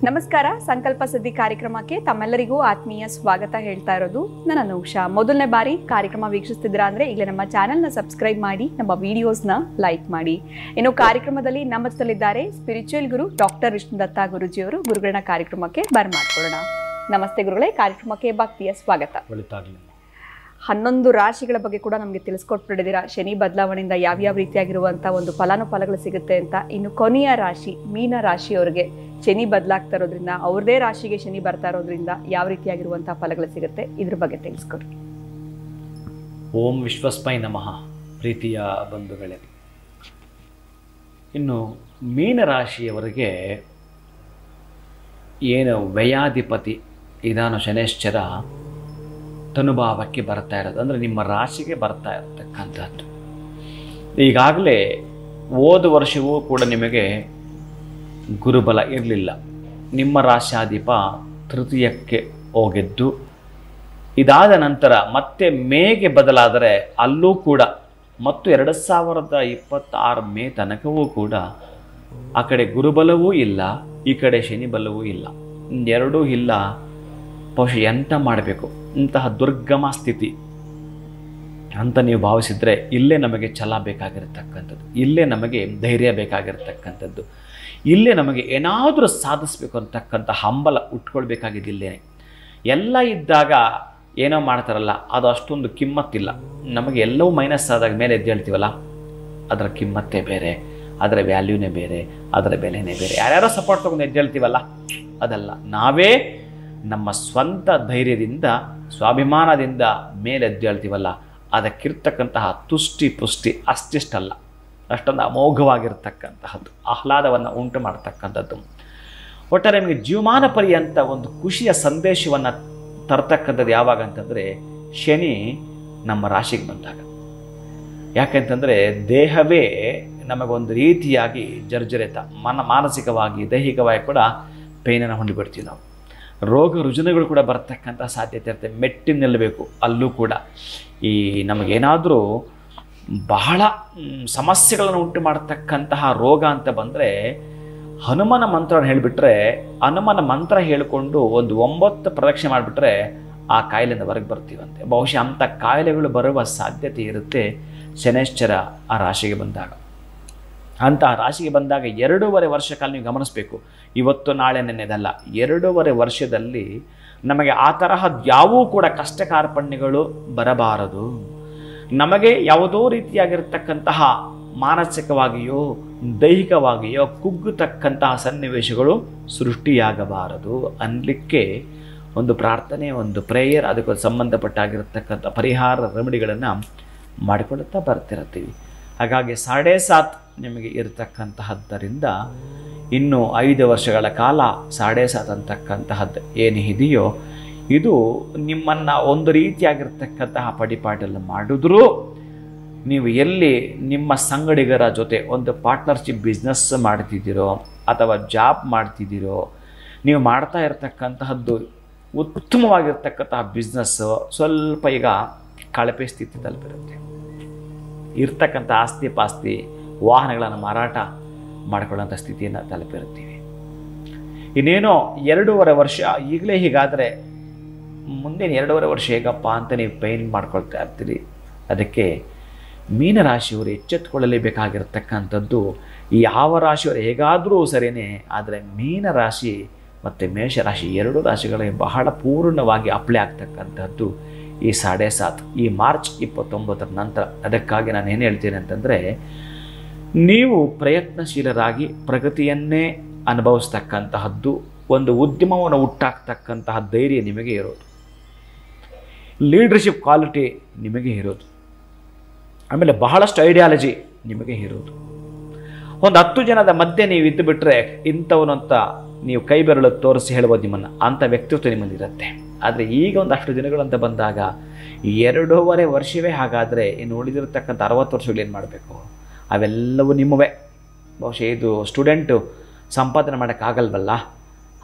ನಮಸ್ಕಾರ. ಸಂಕಲ್ಪ ಸಿದ್ಧಿ ಕಾರ್ಯಕ್ರಮಕ್ಕೆ ತಮ್ಮೆಲ್ಲರಿಗೂ ಆತ್ಮೀಯ ಸ್ವಾಗತ ಹೇಳ್ತಾ ಇರೋದು ನನ್ನ ನೌಷಾ. ಮೊದಲನೇ ಬಾರಿ ಕಾರ್ಯಕ್ರಮ ವೀಕ್ಷಿಸ್ತಿದ್ದೀರಾ ಅಂದ್ರೆ ಈಗಲೇ ನಮ್ಮ ಚಾನೆಲ್ನ ಸಬ್ಸ್ಕ್ರೈಬ್ ಮಾಡಿ, ನಮ್ಮ ವಿಡಿಯೋಸ್ನ ಲೈಕ್ ಮಾಡಿ. ಇನ್ನು ಕಾರ್ಯಕ್ರಮದಲ್ಲಿ ನಮ್ಮ ಜೊತೆಲಿದ್ದಾರೆ ಸ್ಪಿರಿಚುವಲ್ ಗುರು ಡಾಕ್ಟರ್ ವಿಷ್ಣುದತ್ತ ಗುರುಜಿಯವರು. ಗುರುಗಳನ್ನ ಕಾರ್ಯಕ್ರಮಕ್ಕೆ ಬರ್ಮಾಡ್ಕೊಳ್ಳೋಣ. ನಮಸ್ತೆ ಗುರುಗಳೇ, ಕಾರ್ಯಕ್ರಮಕ್ಕೆ ಭಕ್ತಿಯ ಸ್ವಾಗತ. 11 ರಾಶಿಗಳ ಬಗ್ಗೆ ಕೂಡ ನಮಗೆ ತಿಳಿಸ್ಕೊಟ್ಬಿಟ್ಟಿದ್ದೀರಾ. ಶನಿ ಬದಲಾವಣೆಯಿಂದ ಯಾವ್ಯಾವ ರೀತಿಯಾಗಿರುವಂಥ ಒಂದು ಫಲಾನುಫಲಗಳು ಸಿಗುತ್ತೆ ಅಂತ. ಇನ್ನು ಕೊನೆಯ ರಾಶಿ ಮೀನ ರಾಶಿಯವರಿಗೆ ಶನಿ ಬದಲಾಗ್ತಾ ಇರೋದ್ರಿಂದ, ಅವ್ರದೇ ರಾಶಿಗೆ ಶನಿ ಬರ್ತಾ ಇರೋದ್ರಿಂದ ಯಾವ ರೀತಿಯಾಗಿರುವಂಥ ಫಲಗಳು ಸಿಗುತ್ತೆ, ಇದ್ರ ಬಗ್ಗೆ ತಿಳಿಸ್ಕೊಡಿ. ಓಂ ವಿಶ್ವಸ್ಮೈ ನಮಃ. ಪ್ರೀತಿಯ ಬಂಧುಗಳೇ, ಇನ್ನು ಮೀನರಾಶಿಯವರಿಗೆ ಏನು ವ್ಯಯಾಧಿಪತಿ ಇದಾನು ಶನೇಶ್ಚರ ತನುಭಾವಕ್ಕೆ ಬರ್ತಾ ಇರೋದು, ಅಂದರೆ ನಿಮ್ಮ ರಾಶಿಗೆ ಬರ್ತಾ ಇರತಕ್ಕಂಥದ್ದು. ಈಗಾಗಲೇ ಹೋದ ವರ್ಷವೂ ಕೂಡ ನಿಮಗೆ ಗುರುಬಲ ಇರಲಿಲ್ಲ. ನಿಮ್ಮ ರಾಶ್ಯಾಧಿಪ ತೃತೀಯಕ್ಕೆ ಹೋಗಿದ್ದು, ಇದಾದ ನಂತರ ಮತ್ತೆ ಮೇಗೆ ಬದಲಾದರೆ ಅಲ್ಲೂ ಕೂಡ ಮತ್ತು 2026 ಮೇ ತನಕವೂ ಕೂಡ ಆ ಕಡೆ ಗುರುಬಲವೂ ಇಲ್ಲ, ಈ ಕಡೆ ಶನಿ ಬಲವೂ ಇಲ್ಲ, ಎರಡೂ ಇಲ್ಲ. ಬಹುಶಃ ಎಂತ ಮಾಡಬೇಕು, ಇಂತಹ ದುರ್ಗಮ ಸ್ಥಿತಿ ಅಂತ ನೀವು ಭಾವಿಸಿದರೆ ಇಲ್ಲೇ ನಮಗೆ ಛಲ ಬೇಕಾಗಿರತಕ್ಕಂಥದ್ದು, ಇಲ್ಲೇ ನಮಗೆ ಧೈರ್ಯ ಬೇಕಾಗಿರತಕ್ಕಂಥದ್ದು, ಇಲ್ಲೇ ನಮಗೆ ಏನಾದರೂ ಸಾಧಿಸಬೇಕು ಅಂತಕ್ಕಂಥ ಹಂಬಲ ಉಟ್ಕೊಳ್ಬೇಕಾಗಿದ್ದಿಲ್ಲೇ. ಎಲ್ಲ ಇದ್ದಾಗ ಏನೋ ಮಾಡ್ತಾರಲ್ಲ, ಅದು ಅಷ್ಟೊಂದು ಕಿಮ್ಮತ್ತಿಲ್ಲ. ನಮಗೆ ಎಲ್ಲವೂ ಮೈನಸ್ ಆದಾಗ ಮೇಲೆ ಎದ್ದೇಳ್ತೀವಲ್ಲ, ಅದರ ಕಿಮ್ಮತ್ತೇ ಬೇರೆ, ಅದರ ವ್ಯಾಲ್ಯೂನೇ ಬೇರೆ, ಅದರ ಬೆಲೆನೇ ಬೇರೆ. ಯಾರ್ಯಾರೋ ಸಪೋರ್ಟ್ ತೊಗೊಂಡು ಎದ್ದೇಳ್ತೀವಲ್ಲ, ಅದಲ್ಲ. ನಾವೇ ನಮ್ಮ ಸ್ವಂತ ಧೈರ್ಯದಿಂದ ಸ್ವಾಭಿಮಾನದಿಂದ ಮೇಲೆ ಎದ್ದೇಳ್ತೀವಲ್ಲ, ಅದಕ್ಕಿರ್ತಕ್ಕಂತಹ ತುಷ್ಟಿ ಪುಷ್ಟಿ ಅಷ್ಟಿಷ್ಟಲ್ಲ, ಅಷ್ಟೊಂದು ಅಮೋಘವಾಗಿರ್ತಕ್ಕಂತಹದ್ದು, ಆಹ್ಲಾದವನ್ನು ಉಂಟು ಮಾಡ್ತಕ್ಕಂಥದ್ದು. ಒಟ್ಟಾರೆ ನಿಮಗೆ ಜೀವಮಾನ ಪರ್ಯಂತ ಒಂದು ಖುಷಿಯ ಸಂದೇಶವನ್ನು ತರ್ತಕ್ಕಂಥದ್ದು ಯಾವಾಗ ಅಂತಂದರೆ ಶನಿ ನಮ್ಮ ರಾಶಿಗೆ ಬಂದಾಗ. ಯಾಕೆಂತಂದರೆ ದೇಹವೇ ನಮಗೊಂದು ರೀತಿಯಾಗಿ ಜರ್ಜರಿತ, ಮಾನಸಿಕವಾಗಿ ದೈಹಿಕವಾಗಿ ಕೂಡ ಪೇನನ್ನು ಹೊಂದಿಬಿಡ್ತೀವಿ ನಾವು. ರೋಗ ರುಜಿನಗಳು ಕೂಡ ಬರ್ತಕ್ಕಂಥ ಸಾಧ್ಯತೆ ಇರುತ್ತೆ. ಮೆಟ್ಟಿ ನಿಲ್ಲಬೇಕು ಅಲ್ಲೂ ಕೂಡ. ಈ ನಮಗೇನಾದರೂ ಬಹಳ ಸಮಸ್ಯೆಗಳನ್ನು ಉಂಟು ಮಾಡತಕ್ಕಂತಹ ರೋಗ ಅಂತ ಬಂದರೆ ಹನುಮನ ಮಂತ್ರವನ್ನು ಹೇಳಿಬಿಟ್ರೆ, ಹನುಮನ ಮಂತ್ರ ಹೇಳಿಕೊಂಡು ಒಂದು 9 ಪ್ರದಕ್ಷಿಣೆ ಮಾಡಿಬಿಟ್ರೆ ಆ ಕಾಯಿಲೆಯಿಂದ ಹೊರಗೆ ಬರ್ತೀವಂತೆ. ಬಹುಶಃ ಅಂಥ ಕಾಯಿಲೆಗಳು ಬರುವ ಸಾಧ್ಯತೆ ಇರುತ್ತೆ ಶನೈಶ್ಚರ ಆ ರಾಶಿಗೆ ಬಂದಾಗ. ಅಂತಹ ರಾಶಿಗೆ ಬಂದಾಗ 2.5 ವರ್ಷ ಕಾಲ ನೀವು ಗಮನಿಸಬೇಕು. ಇವತ್ತು ನಾಳೆ ನೆನ್ನೆದಲ್ಲ, 2.5 ವರ್ಷದಲ್ಲಿ ನಮಗೆ ಆ ತರಹದ ಯಾವೂ ಕೂಡ ಕಷ್ಟ ಕಾರ್ಪಣ್ಯಗಳು ಬರಬಾರದು. ನಮಗೆ ಯಾವುದೋ ರೀತಿಯಾಗಿರ್ತಕ್ಕಂತಹ ಮಾನಸಿಕವಾಗಿಯೋ ದೈಹಿಕವಾಗಿಯೋ ಕುಗ್ಗತಕ್ಕಂತಹ ಸನ್ನಿವೇಶಗಳು ಸೃಷ್ಟಿಯಾಗಬಾರದು ಅನ್ನಲಿಕ್ಕೆ ಒಂದು ಪ್ರಾರ್ಥನೆ, ಒಂದು ಪ್ರೇಯರ್, ಅದಕ್ಕೆ ಸಂಬಂಧಪಟ್ಟಾಗಿರ್ತಕ್ಕಂಥ ಪರಿಹಾರ ರೆಮಿಡಿಗಳನ್ನು ಮಾಡಿಕೊಳ್ಳುತ್ತಾ ಬರ್ತಿರ್ತೀವಿ. ಹಾಗಾಗಿ 7.5 ನಿಮಗೆ ಇರತಕ್ಕಂತಹದ್ದರಿಂದ ಇನ್ನು 5 ವರ್ಷಗಳ ಕಾಲ 7.5 ಅಂತಕ್ಕಂತಹದ್ದು ಏನು ಇದೆಯೋ ಇದು ನಿಮ್ಮನ್ನು ಒಂದು ರೀತಿಯಾಗಿರ್ತಕ್ಕಂತಹ ಪಡಿಪಾಟಲ್ಲಿ ಮಾಡಿದ್ರೂ, ನೀವು ಎಲ್ಲಿ ನಿಮ್ಮ ಸಂಗಡಿಗರ ಜೊತೆ ಒಂದು ಪಾರ್ಟ್ನರ್ಶಿಪ್ ಬಿಸ್ನೆಸ್ ಮಾಡ್ತಿದ್ದೀರೋ ಅಥವಾ ಜಾಬ್ ಮಾಡ್ತಿದ್ದೀರೋ, ನೀವು ಮಾಡ್ತಾ ಇರತಕ್ಕಂತಹದ್ದು ಉತ್ತಮವಾಗಿರ್ತಕ್ಕಂತಹ ಬಿಸ್ನೆಸ್ಸು ಸ್ವಲ್ಪ ಈಗ ಕಳಪೆ ಸ್ಥಿತಿ ತಲುಪಿರುತ್ತೆ. ಇರ್ತಕ್ಕಂಥ ಆಸ್ತಿ ಪಾಸ್ತಿ ವಾಹನಗಳನ್ನು ಮಾರಾಟ ಮಾಡಿಕೊಳ್ಳೋಂಥ ಸ್ಥಿತಿಯನ್ನು ತಲುಪಿರ್ತೀವಿ. ಇನ್ನೇನೋ 2.5 ವರ್ಷ ಈಗಲೇ ಹೀಗಾದರೆ ಮುಂದಿನ 2.5 ವರ್ಷ ಹೇಗಪ್ಪ ಅಂತ ನೀವು ಪೈನ್ ಮಾಡ್ಕೊಳ್ತಾ ಇರ್ತೀರಿ. ಅದಕ್ಕೆ ಮೀನರಾಶಿಯವರು ಎಚ್ಚೆತ್ತುಕೊಳ್ಳಲೇಬೇಕಾಗಿರ್ತಕ್ಕಂಥದ್ದು, ಯಾವ ರಾಶಿಯವರು ಹೇಗಾದರೂ ಸರಿಯೇ, ಆದರೆ ಮೀನರಾಶಿ ಮತ್ತು ಮೇಷರಾಶಿ 2 ರಾಶಿಗಳಿಗೆ ಬಹಳ ಪೂರ್ಣವಾಗಿ ಅಪ್ಲೈ ಆಗ್ತಕ್ಕಂಥದ್ದು ಈ 7.5 ಈ ಮಾರ್ಚ್ 29 ನಂತರ. ಅದಕ್ಕಾಗಿ ನಾನು ಏನು ಹೇಳ್ತೀನಿ ಅಂತಂದರೆ, ನೀವು ಪ್ರಯತ್ನಶೀಲರಾಗಿ ಪ್ರಗತಿಯನ್ನೇ ಅನುಭವಿಸ್ತಕ್ಕಂತಹದ್ದು, ಒಂದು ಉದ್ಯಮವನ್ನು ಹುಟ್ಟಾಕ್ತಕ್ಕಂತಹ ಧೈರ್ಯ ನಿಮಗೆ ಇರೋದು, ಲೀಡರ್ಶಿಪ್ ಕ್ವಾಲಿಟಿ ನಿಮಗೆ ಇರೋದು, ಆಮೇಲೆ ಬಹಳಷ್ಟು ಐಡಿಯಾಲಜಿ ನಿಮಗೆ ಇರೋದು. ಒಂದು 10 ಜನದ ಮಧ್ಯೆ ನೀವು ಇದ್ದು ಬಿಟ್ಟರೆ ಇಂಥವನು ಅಂತ ನೀವು ಕೈ ಬೆರಳು ತೋರಿಸಿ ಹೇಳ್ಬೋದು ನಿಮ್ಮನ್ನು, ಅಂಥ ವ್ಯಕ್ತಿತ್ವ ನಿಮ್ಮಲ್ಲಿರುತ್ತೆ. ಆದರೆ ಈಗ ಒಂದಷ್ಟು ದಿನಗಳಂತ ಬಂದಾಗ 2.5 ವರ್ಷವೇ ಹಾಗಾದರೆ ಇನ್ನು ಉಳಿದಿರತಕ್ಕಂಥ 60 ವರ್ಷಗಳು ಏನು ಮಾಡಬೇಕು? ಅವೆಲ್ಲವೂ ನಿಮ್ಮವೇ. ಬಹುಶಃ ಇದು ಸ್ಟೂಡೆಂಟು ಸಂಪಾದನೆ ಮಾಡೋಕ್ಕಾಗಲ್ವಲ್ಲ,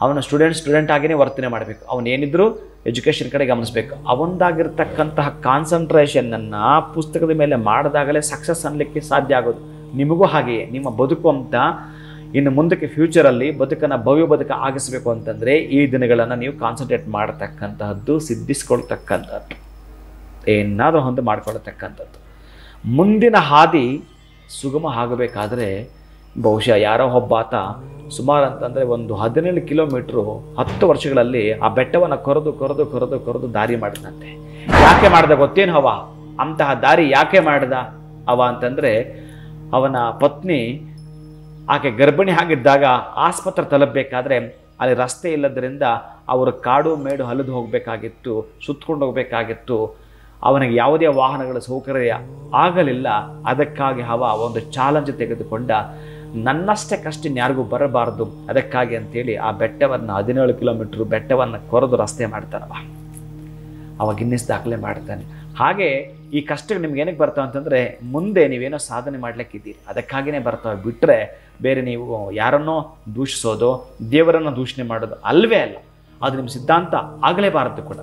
ಅವನು ಸ್ಟೂಡೆಂಟ್ ಆಗಿಯೇ ವರ್ತನೆ ಮಾಡಬೇಕು. ಅವನೇನಿದ್ರೂ ಎಜುಕೇಷನ್ ಕಡೆ ಗಮನಿಸಬೇಕು. ಅವೊಂದಾಗಿರ್ತಕ್ಕಂತಹ ಕಾನ್ಸಂಟ್ರೇಷನನ್ನು ಪುಸ್ತಕದ ಮೇಲೆ ಮಾಡಿದಾಗಲೇ ಸಕ್ಸಸ್ ಅನ್ನಲಿಕ್ಕೆ ಸಾಧ್ಯ ಆಗೋದು. ನಿಮಗೂ ಹಾಗೆಯೇ ನಿಮ್ಮ ಬದುಕು ಅಂತ ಇನ್ನು ಮುಂದಕ್ಕೆ ಫ್ಯೂಚರಲ್ಲಿ ಬದುಕನ್ನು ಭವ್ಯ ಬದುಕು ಆಗಿಸಬೇಕು ಅಂತಂದರೆ ಈ ದಿನಗಳನ್ನು ನೀವು ಕಾನ್ಸಂಟ್ರೇಟ್ ಮಾಡತಕ್ಕಂತಹದ್ದು, ಸಿದ್ಧಿಸ್ಕೊಳ್ತಕ್ಕಂಥದ್ದು, ಏನಾದರೂ ಒಂದು ಮಾಡ್ಕೊಳ್ತಕ್ಕಂಥದ್ದು. ಮುಂದಿನ ಹಾದಿ ಸುಗಮ ಆಗಬೇಕಾದ್ರೆ ಬಹುಶಃ ಯಾರೋ ಒಬ್ಬಾತ ಸುಮಾರು ಅಂತಂದರೆ ಒಂದು 17 ಕಿಲೋಮೀಟ್ರು 10 ವರ್ಷಗಳಲ್ಲಿ ಆ ಬೆಟ್ಟವನ್ನು ಕೊರೆದು ದಾರಿ ಮಾಡಿದಂತೆ. ಯಾಕೆ ಮಾಡ್ದ ಗೊತ್ತೇನು ಅವ? ಅಂತಹ ದಾರಿ ಯಾಕೆ ಮಾಡ್ದ ಅವ ಅಂತಂದರೆ, ಅವನ ಪತ್ನಿ ಆಕೆ ಗರ್ಭಿಣಿ ಆಗಿದ್ದಾಗ ಆಸ್ಪತ್ರೆ ತಲುಪಬೇಕಾದ್ರೆ ಅಲ್ಲಿ ರಸ್ತೆ ಇಲ್ಲದರಿಂದ ಅವರು ಕಾಡು ಮೇಡು ಹಲಿದು ಹೋಗಬೇಕಾಗಿತ್ತು, ಸುತ್ತಕೊಂಡು ಹೋಗಬೇಕಾಗಿತ್ತು. ಅವನಿಗೆ ಯಾವುದೇ ವಾಹನಗಳ ಸೌಕರ್ಯ ಆಗಲಿಲ್ಲ. ಅದಕ್ಕಾಗಿ ಒಂದು ಚಾಲೆಂಜ್ ತೆಗೆದುಕೊಂಡ, ನನ್ನಷ್ಟೇ ಕಷ್ಟ ಯಾರಿಗೂ ಬರಬಾರ್ದು, ಅದಕ್ಕಾಗಿ ಅಂತೇಳಿ ಆ ಬೆಟ್ಟವನ್ನು 17 ಕಿಲೋಮೀಟ್ರ್ ಬೆಟ್ಟವನ್ನು ಕೊರೆದು ರಸ್ತೆ ಮಾಡ್ತಾನವ. ಅವ ಗಿನ್ನಿಸ್ ದಾಖಲೆ ಮಾಡ್ತಾನೆ. ಹಾಗೆ ಈ ಕಷ್ಟಗಳು ನಿಮ್ಗೆ ಏನಕ್ಕೆ ಬರ್ತಾವೆ ಅಂತಂದರೆ, ಮುಂದೆ ನೀವೇನೋ ಸಾಧನೆ ಮಾಡ್ಲಿಕ್ಕಿದ್ದೀರಿ, ಅದಕ್ಕಾಗಿಯೇ ಬರ್ತಾವೆ. ಬಿಟ್ಟರೆ ಬೇರೆ ನೀವು ಯಾರನ್ನೋ ದೂಷಿಸೋದು, ದೇವರನ್ನು ದೂಷಣೆ ಮಾಡೋದು ಅಲ್ವೇ ಅಲ್ಲ. ಅದು ನಿಮ್ಮ ಸಿದ್ಧಾಂತ ಆಗಲೇಬಾರದು ಕೂಡ.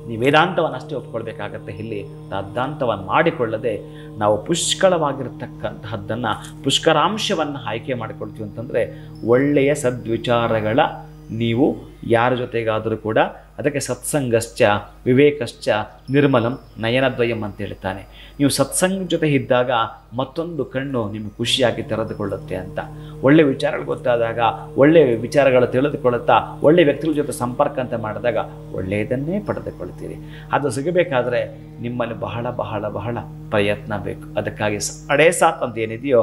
ನೀವು ವೇದಾಂತವನ್ನು ಅಷ್ಟೇ ಒಪ್ಕೊಳ್ಬೇಕಾಗತ್ತೆ. ಇಲ್ಲಿ ಸಿದ್ಧಾಂತವನ್ನು ಮಾಡಿಕೊಳ್ಳದೆ ನಾವು ಪುಷ್ಕಳವಾಗಿರ್ತಕ್ಕಂತಹದ್ದನ್ನು, ಪುಷ್ಕರಾಂಶವನ್ನು ಆಯ್ಕೆ ಮಾಡಿಕೊಳ್ತೀವಿ ಅಂತಂದರೆ ಒಳ್ಳೆಯ ಸದ್ವಿಚಾರಗಳ ನೀವು ಯಾರ ಜೊತೆಗಾದರೂ ಕೂಡ ಅದಕ್ಕೆ ಸತ್ಸಂಗಶ್ಚ ವಿವೇಕಶ್ಚ ನಿರ್ಮಲಂ ನಯನದ್ವಯಂ ಅಂತ ಹೇಳ್ತಾನೆ. ನೀವು ಸತ್ಸಂಗ ಜೊತೆ ಇದ್ದಾಗ ಮತ್ತೊಂದು ಕಣ್ಣು ನಿಮಗೆ ಖುಷಿಯಾಗಿ ತೆರೆದುಕೊಳ್ಳುತ್ತೆ ಅಂತ. ಒಳ್ಳೆಯ ವಿಚಾರಗಳು ಗೊತ್ತಾದಾಗ, ಒಳ್ಳೆಯ ವಿಚಾರಗಳು ತಿಳಿದುಕೊಳ್ಳುತ್ತಾ ಒಳ್ಳೆಯ ವ್ಯಕ್ತಿಗಳ ಜೊತೆ ಸಂಪರ್ಕ ಅಂತ ಮಾಡಿದಾಗ ಒಳ್ಳೆಯದನ್ನೇ ಪಡೆದುಕೊಳ್ತೀರಿ. ಅದು ಸಿಗಬೇಕಾದ್ರೆ ನಿಮ್ಮಲ್ಲಿ ಬಹಳ ಬಹಳ ಬಹಳ ಪ್ರಯತ್ನ ಬೇಕು. ಅದಕ್ಕಾಗಿ ಅಡೇ ಸಾತ್ ಅಂತ ಏನಿದೆಯೋ,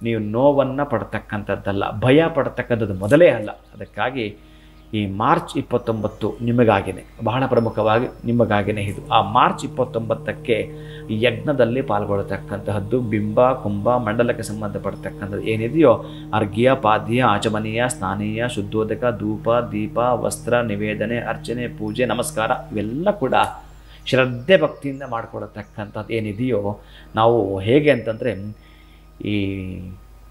ನೀವು ನೋವನ್ನು ಪಡ್ತಕ್ಕಂಥದ್ದಲ್ಲ, ಭಯ ಪಡ್ತಕ್ಕಂಥದ್ದು ಮೊದಲೇ ಅಲ್ಲ. ಅದಕ್ಕಾಗಿ ಈ ಮಾರ್ಚ್ 29 ನಿಮಗಾಗಿನೇ, ಬಹಳ ಪ್ರಮುಖವಾಗಿ ನಿಮಗಾಗಿನೇ ಇದು. ಆ ಮಾರ್ಚ್ 29ಕ್ಕೆ ಯಜ್ಞದಲ್ಲಿ ಪಾಲ್ಗೊಳ್ಳತಕ್ಕಂತಹದ್ದು ಬಿಂಬ ಕುಂಭ ಮಂಡಲಕ್ಕೆ ಸಂಬಂಧಪಡ್ತಕ್ಕಂಥದ್ದು ಏನಿದೆಯೋ, ಅರ್ಘ್ಯ ಪಾದ್ಯ ಆಚಮನೀಯ ಸ್ನಾನೀಯ ಶುದ್ಧೋದಕ ಧೂಪ ದೀಪ ವಸ್ತ್ರ ನಿವೇದನೆ ಅರ್ಚನೆ ಪೂಜೆ ನಮಸ್ಕಾರ ಇವೆಲ್ಲ ಕೂಡ ಶ್ರದ್ಧೆ ಭಕ್ತಿಯಿಂದ ಮಾಡಿಕೊಡತಕ್ಕಂಥದ್ದು ಏನಿದೆಯೋ. ನಾವು ಹೇಗೆ ಅಂತಂದರೆ, ಈ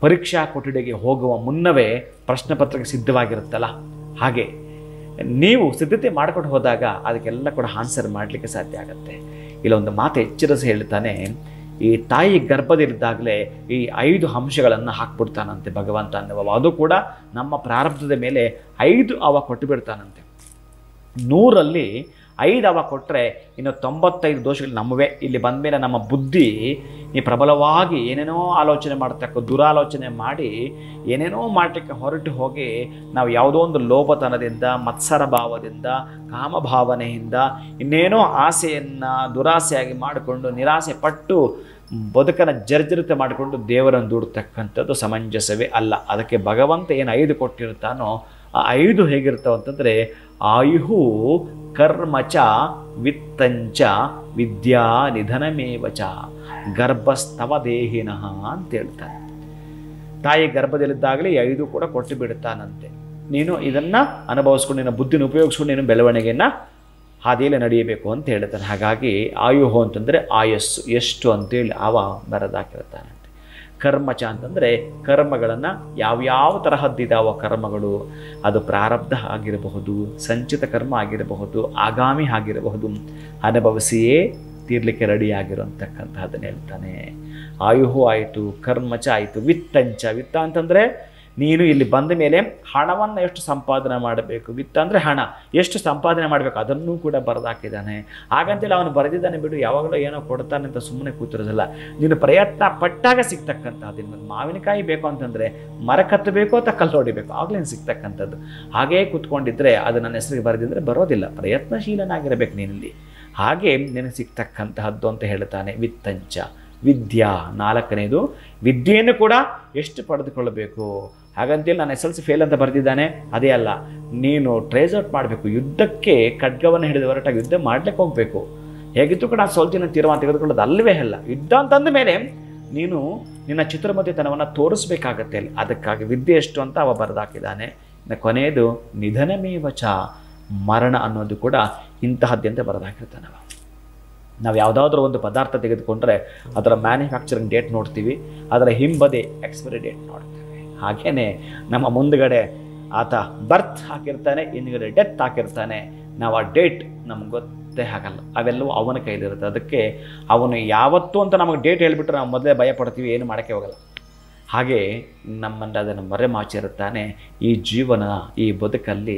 ಪರೀಕ್ಷಾ ಕೊಠಡಿಗೆ ಹೋಗುವ ಮುನ್ನವೇ ಪ್ರಶ್ನೆ ಪತ್ರಿಕೆ ಸಿದ್ಧವಾಗಿರುತ್ತಲ್ಲ, ಹಾಗೆ ನೀವು ಸಿದ್ಧತೆ ಮಾಡ್ಕೊಂಡು ಹೋದಾಗ ಅದಕ್ಕೆಲ್ಲ ಕೂಡ ಆನ್ಸರ್ ಮಾಡಲಿಕ್ಕೆ ಸಾಧ್ಯ ಆಗುತ್ತೆ. ಇಲ್ಲೊಂದು ಮಾತು ಎಚ್ಚರಿಸಿ ಹೇಳ್ತಾನೆ, ಈ ತಾಯಿ ಗರ್ಭದಲ್ಲಿದ್ದಾಗಲೇ ಈ 5 ಅಂಶಗಳನ್ನು ಹಾಕ್ಬಿಡ್ತಾನಂತೆ ಭಗವಂತ ಅನ್ನುವ. ಅದು ಕೂಡ ನಮ್ಮ ಪ್ರಾರಬ್ಧದ ಮೇಲೆ 5 ಅವ ಕೊಟ್ಟು ಬಿಡ್ತಾನಂತೆ. 100ರಲ್ಲಿ 5 ಅವ ಕೊಟ್ಟರೆ ಇನ್ನು 95 ದೋಷಗಳು ನಮ್ಮವೇ. ಇಲ್ಲಿ ಬಂದ ಮೇಲೆ ನಮ್ಮ ಬುದ್ಧಿ ಈ ಪ್ರಬಲವಾಗಿ ಏನೇನೋ ಆಲೋಚನೆ ಮಾಡ್ತಕ್ಕ, ದುರಾಲೋಚನೆ ಮಾಡಿ ಏನೇನೋ ಮಾಡಲಿಕ್ಕೆ ಹೊರಟು ಹೋಗಿ ನಾವು ಯಾವುದೋ ಒಂದು ಲೋಭತನದಿಂದ, ಮತ್ಸರ ಭಾವದಿಂದ, ಕಾಮಭಾವನೆಯಿಂದ ಇನ್ನೇನೋ ಆಸೆಯನ್ನು ದುರಾಸೆಯಾಗಿ ಮಾಡಿಕೊಂಡು ನಿರಾಸೆ ಪಟ್ಟು ಬದುಕನ್ನು ಜರ್ಜರಿತ ಮಾಡಿಕೊಂಡು ದೇವರನ್ನು ದೂಡ್ತಕ್ಕಂಥದ್ದು ಸಮಂಜಸವೇ ಅಲ್ಲ. ಅದಕ್ಕೆ ಭಗವಂತ ಏನು 5 ಕೊಟ್ಟಿರ್ತಾನೋ ಆ 5 ಹೇಗಿರ್ತಾವೆ ಅಂತಂದರೆ, ಆಯುಹು ಕರ್ಮಚ ವಿತ್ತಂಚ ವಿದ್ಯಾ ನಿಧನಮೇವಚ ಗರ್ಭಸ್ತವ ದೇಹಿನಃ ಅಂತ ಹೇಳ್ತಾನೆ. ತಾಯಿ ಗರ್ಭದಲ್ಲಿದ್ದಾಗಲೇ 5 ಕೂಡ ಕೊಟ್ಟು ಬಿಡ್ತಾನಂತೆ. ನೀನು ಇದನ್ನು ಅನುಭವಿಸ್ಕೊಂಡು ನಿನ್ನ ಬುದ್ಧಿನ ಉಪಯೋಗಿಸ್ಕೊಂಡು ನೀನು ಬೆಳವಣಿಗೆಯನ್ನು ಹಾದಿಯಲ್ಲಿ ನಡೆಯಬೇಕು ಅಂತ ಹೇಳ್ತಾನೆ. ಹಾಗಾಗಿ ಆಯುಹು ಅಂತಂದರೆ ಆಯಸ್ಸು ಎಷ್ಟು ಅಂತೇಳಿ ಅವ ಬರೆದಾಕಿರ್ತಾನಂತೆ. ಕರ್ಮಚ ಅಂತಂದರೆ ಕರ್ಮಗಳನ್ನು ಯಾವ್ಯಾವ ತರಹದ್ದಿದಾವ ಕರ್ಮಗಳು, ಅದು ಪ್ರಾರಬ್ಧ ಆಗಿರಬಹುದು, ಸಂಚಿತ ಕರ್ಮ ಆಗಿರಬಹುದು, ಆಗಾಮಿ ಆಗಿರಬಹುದು, ಅನುಭವಿಸಿಯೇ ತೀರ್ಲಿಕ್ಕೆ ರೆಡಿ ಆಗಿರೋಂತಕ್ಕಂಥದ್ದನ್ನು ಹೇಳ್ತಾನೆ. ಆಯುಹು ಆಯಿತು, ಕರ್ಮಚ ಆಯಿತು, ವಿತ್ತಂಚ. ವಿತ್ತ ಅಂತಂದರೆ ನೀನು ಇಲ್ಲಿ ಬಂದ ಮೇಲೆ ಹಣವನ್ನು ಎಷ್ಟು ಸಂಪಾದನೆ ಮಾಡಬೇಕು, ವಿತ್ತ ಅಂದರೆ ಹಣ ಎಷ್ಟು ಸಂಪಾದನೆ ಮಾಡಬೇಕು ಅದನ್ನೂ ಕೂಡ ಬರೆದಾಕಿದ್ದಾನೆ. ಹಾಗಂತೇಳಿ ಅವನು ಬರೆದಿದ್ದಾನೆ ಬಿಡು, ಯಾವಾಗಲೂ ಏನೋ ಕೊಡ್ತಾನೆ ಅಂತ ಸುಮ್ಮನೆ ಕೂತಿರೋದಿಲ್ಲ. ನೀನು ಪ್ರಯತ್ನ ಪಟ್ಟಾಗ ಸಿಗ್ತಕ್ಕಂಥದ್ದು. ನಿಮಗೆ ಮಾವಿನಕಾಯಿ ಬೇಕು ಅಂತಂದರೆ ಮರ ಕತ್ತಬೇಕು ಅಥವಾ ಕಲ್ಲು ಹೊಡಿಬೇಕು, ಆಗ್ಲೇನು ಸಿಗ್ತಕ್ಕಂಥದ್ದು. ಹಾಗೇ ಕೂತ್ಕೊಂಡಿದ್ರೆ ಅದು ನನ್ನ ಹೆಸರಿಗೆ ಬರೆದಿದ್ದರೆ ಬರೋದಿಲ್ಲ. ಪ್ರಯತ್ನಶೀಲನಾಗಿರಬೇಕು ನೀನಲ್ಲಿ, ಹಾಗೆ ನಿನಗೆ ಸಿಗ್ತಕ್ಕಂತಹದ್ದು ಅಂತ ಹೇಳ್ತಾನೆ. ವಿತ್ತಂಚ ವಿದ್ಯಾ. 4ನೇದು ವಿದ್ಯೆಯನ್ನು ಕೂಡ ಎಷ್ಟು ಪಡೆದುಕೊಳ್ಳಬೇಕು. ಹಾಗಂತೇಳಿ ನಾನು SLC ಫೇಲ್ ಅಂತ ಬರೆದಿದ್ದಾನೆ ಅದೇ ಅಲ್ಲ, ನೀನು ಟ್ರೇಸ್ ಔಟ್ ಮಾಡಬೇಕು. ಯುದ್ಧಕ್ಕೆ ಖಡ್ಗವನ್ನು ಹಿಡಿದು ಹೊರಟಾಗಿ ಯುದ್ಧ ಮಾಡ್ಲಿಕ್ಕೆ ಹೋಗಬೇಕು. ಹೇಗಿತ್ತು ಕೂಡ ಸೋಲ್ತಿನ ತೀರ್ಮಾನ ತೆಗೆದುಕೊಳ್ಳೋದು ಅಲ್ಲವೇ ಅಲ್ಲ. ಯುದ್ಧ ಅಂತಂದ ಮೇಲೆ ನೀನು ನಿನ್ನ ಚಿತ್ರಮತಿತನವನ್ನು ತೋರಿಸ್ಬೇಕಾಗತ್ತೆ ಅಲ್ಲಿ. ಅದಕ್ಕಾಗಿ ವಿದ್ಯೆ ಎಷ್ಟು ಅಂತ ಅವ ಬರೆದಾಕಿದ್ದಾನೆ. ಕೊನೆಯದು ನಿಧನಮೇವಚ, ಮರಣ ಅನ್ನೋದು ಕೂಡ ಇಂತಹದ್ದಂತೆ ಬರೆದಾಕಿರ್ತಾನವ. ನಾವು ಯಾವುದಾದ್ರೂ ಒಂದು ಪದಾರ್ಥ ತೆಗೆದುಕೊಂಡ್ರೆ ಅದರ ಮ್ಯಾನುಫ್ಯಾಕ್ಚರಿಂಗ್ ಡೇಟ್ ನೋಡ್ತೀವಿ, ಅದರ ಹಿಂಬದಿ ಎಕ್ಸ್ಪೈರಿ ಡೇಟ್ ನೋಡ್ತೀವಿ. ಹಾಗೆಯೇ ನಮ್ಮ ಮುಂದುಗಡೆ ಆತ ಬರ್ತ್ ಹಾಕಿರ್ತಾನೆ, ಹಿಂದುಗಡೆ ಡೆತ್ ಹಾಕಿರ್ತಾನೆ. ನಾವು ಆ ಡೇಟ್ ನಮ್ಗೆ ಗೊತ್ತೇ ಆಗಲ್ಲ, ಅವೆಲ್ಲವೂ ಅವನ ಕೈಲಿರುತ್ತೆ. ಅದಕ್ಕೆ ಅವನು ಯಾವತ್ತೂ ಅಂತ ನಮಗೆ ಡೇಟ್ ಹೇಳಿಬಿಟ್ರೆ ನಾವು ಮೊದಲೇ ಭಯ ಪಡ್ತೀವಿ, ಏನು ಮಾಡೋಕ್ಕೆ ಹೋಗಲ್ಲ. ಹಾಗೆ ನಮ್ಮನ್ನು ಅದನ್ನು ಮರೆಮಾಚಿರುತ್ತಾನೆ. ಈ ಜೀವನ, ಈ ಬದುಕಲ್ಲಿ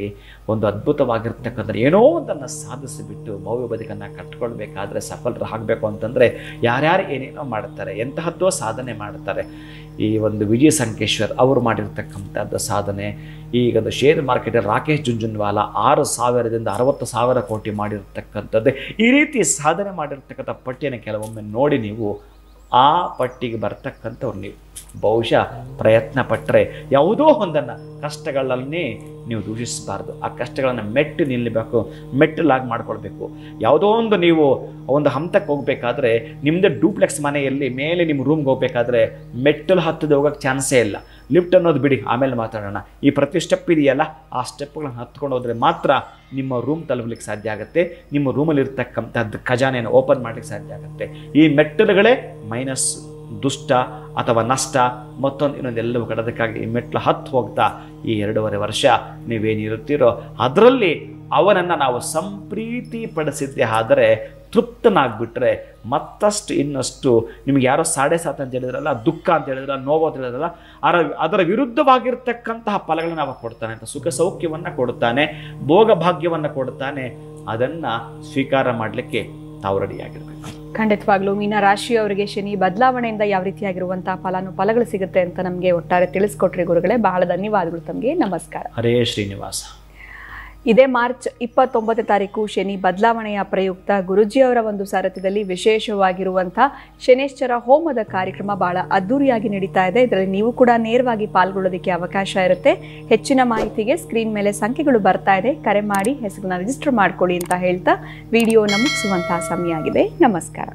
ಒಂದು ಅದ್ಭುತವಾಗಿರ್ತಕ್ಕಂಥ ಏನೋ ಒಂದನ್ನು ಸಾಧಿಸಿಬಿಟ್ಟು ಭವ್ಯ ಬದುಕನ್ನು ಕಟ್ಕೊಳ್ಬೇಕಾದ್ರೆ, ಸಫಲರಾಗಬೇಕು ಅಂತಂದರೆ ಯಾರ್ಯಾರು ಏನೇನೋ ಮಾಡ್ತಾರೆ, ಎಂತಹದ್ದೋ ಸಾಧನೆ ಮಾಡ್ತಾರೆ. ಈ ಒಂದು ವಿಜಯ ಸಂಕೇಶ್ವರ್ ಅವರು ಮಾಡಿರ್ತಕ್ಕಂಥದ್ದು ಸಾಧನೆ. ಈಗೊಂದು ಶೇರ್ ಮಾರ್ಕೆಟಲ್ಲಿ ರಾಕೇಶ್ ಜುಂಜುನ್ವಾಲಾ 6,000ದಿಂದ 60,000 ಕೋಟಿ ಮಾಡಿರ್ತಕ್ಕಂಥದ್ದು. ಈ ರೀತಿ ಸಾಧನೆ ಮಾಡಿರ್ತಕ್ಕಂಥ ಪಟ್ಟಿಯನ್ನು ಕೆಲವೊಮ್ಮೆ ನೋಡಿ ನೀವು ಆ ಪಟ್ಟಿಗೆ ಬರ್ತಕ್ಕಂಥವ್ರು ನೀವು ಬಹುಶಃ ಪ್ರಯತ್ನ ಪಟ್ಟರೆ ಯಾವುದೋ ಒಂದನ್ನು, ಕಷ್ಟಗಳಲ್ಲಿ ನೀವು ದೂಷಿಸಬಾರ್ದು. ಆ ಕಷ್ಟಗಳನ್ನು ಮೆಟ್ಟು ನಿಲ್ಲಬೇಕು, ಮೆಟ್ಟಲಾಗಿ ಮಾಡ್ಕೊಳ್ಬೇಕು. ಯಾವುದೋ ಒಂದು ನೀವು ಒಂದು ಹಂತಕ್ಕೆ ಹೋಗಬೇಕಾದ್ರೆ, ನಿಮ್ಮದೇ ಡೂಪ್ಲೆಕ್ಸ್ ಮನೆಯಲ್ಲಿ ಮೇಲೆ ನಿಮ್ಮ ರೂಮ್ಗೆ ಹೋಗಬೇಕಾದ್ರೆ ಮೆಟ್ಟಲು ಹತ್ತದ ಹೋಗೋಕ್ಕೆ ಚಾನ್ಸೇ ಇಲ್ಲ. ಲಿಫ್ಟ್ ಅನ್ನೋದು ಬಿಡಿ, ಆಮೇಲೆ ಮಾತಾಡೋಣ. ಈ ಪ್ರತಿ ಸ್ಟೆಪ್ ಇದೆಯಲ್ಲ, ಆ ಸ್ಟೆಪ್ಗಳನ್ನು ಹತ್ಕೊಂಡು ಹೋದರೆ ಮಾತ್ರ ನಿಮ್ಮ ರೂಮ್ ತಲುಪಲಿಕ್ಕೆ ಸಾಧ್ಯ ಆಗುತ್ತೆ. ನಿಮ್ಮ ರೂಮಲ್ಲಿ ಇರ್ತಕ್ಕಂಥದ್ದು ಖಜಾನೆಯನ್ನು ಓಪನ್ ಮಾಡಲಿಕ್ಕೆ ಸಾಧ್ಯ ಆಗುತ್ತೆ. ಈ ಮೆಟ್ಟಲುಗಳೇ ಮೈನಸ್, ದುಷ್ಟ ಅಥವಾ ನಷ್ಟ, ಮತ್ತೊಂದು ಇನ್ನೊಂದೆಲ್ಲವೂ ಕಡೋದಕ್ಕಾಗಿ ಈ ಮೆಟ್ಲು ಹತ್ತು ಹೋಗ್ತಾ ಈ 2.5 ವರ್ಷ ನೀವೇನಿರುತ್ತೀರೋ ಅದರಲ್ಲಿ ಅವನನ್ನು ನಾವು ಸಂಪ್ರೀತಿ ಪಡಿಸಿದ್ದೆ ಆದರೆ, ತೃಪ್ತನಾಗ್ಬಿಟ್ರೆ ಮತ್ತಷ್ಟು ಇನ್ನಷ್ಟು ನಿಮ್ಗೆ ಯಾರೋ 7.5 ಅಂತ ಹೇಳಿದ್ರಲ್ಲ, ದುಃಖ ಅಂತ ಹೇಳಿದ್ರಲ್ಲ, ನೋವು ಅಂತ ಹೇಳಿದ್ರಲ್ಲ, ಅದರ ವಿರುದ್ಧವಾಗಿರ್ತಕ್ಕಂತಹ ಫಲಗಳನ್ನು ನಾವು ಕೊಡ್ತಾನೆ ಅಂತ, ಸುಖ ಸೌಖ್ಯವನ್ನು ಕೊಡುತ್ತಾನೆ, ಭೋಗ ಭಾಗ್ಯವನ್ನು ಕೊಡುತ್ತಾನೆ. ಅದನ್ನು ಸ್ವೀಕಾರ ಮಾಡಲಿಕ್ಕೆ ತಾವು ರೆಡಿಯಾಗಿರ್ಬೇಕು. ಖಂಡಿತವಾಗ್ಲೂ ಮೀನ ರಾಶಿಯವರಿಗೆ ಶನಿ ಬದಲಾವಣೆಯಿಂದ ಯಾವ ರೀತಿಯಾಗಿರುವಂತಹ ಫಲಗಳು ಸಿಗುತ್ತೆ ಅಂತ ನಮಗೆ ಒಟ್ಟಾರೆ ತಿಳಿಸ್ಕೊಟ್ರಿ ಗುರುಗಳೇ. ಬಹಳ ಧನ್ಯವಾದಗಳು ತಮಗೆ. ನಮಸ್ಕಾರ. ಹರೇ ಶ್ರೀನಿವಾಸ. ಇದೇ ಮಾರ್ಚ್ 29 ತಾರೀಕು ಶನಿ ಬದಲಾವಣೆಯ ಪ್ರಯುಕ್ತ ಗುರುಜಿಯವರ ಒಂದು ಸಾರಥ್ಯದಲ್ಲಿ ವಿಶೇಷವಾಗಿರುವಂತಹ ಶನೇಶ್ವರ ಹೋಮದ ಕಾರ್ಯಕ್ರಮ ಬಹಳ ಅದ್ದೂರಿಯಾಗಿ ನಡೀತಾ ಇದೆ. ಇದರಲ್ಲಿ ನೀವು ಕೂಡ ನೇರವಾಗಿ ಪಾಲ್ಗೊಳ್ಳೋದಕ್ಕೆ ಅವಕಾಶ ಇರುತ್ತೆ. ಹೆಚ್ಚಿನ ಮಾಹಿತಿಗೆ ಸ್ಕ್ರೀನ್ ಮೇಲೆ ಸಂಖ್ಯೆಗಳು ಬರ್ತಾ ಇದೆ, ಕರೆ ಮಾಡಿ ಹೆಸರನ್ನ ರಿಜಿಸ್ಟರ್ ಮಾಡ್ಕೊಳ್ಳಿ ಅಂತ ಹೇಳ್ತಾ ವಿಡಿಯೋನ ಮುಗಿಸುವಂತಹ ಸಮಯ ಆಗಿದೆ. ನಮಸ್ಕಾರ.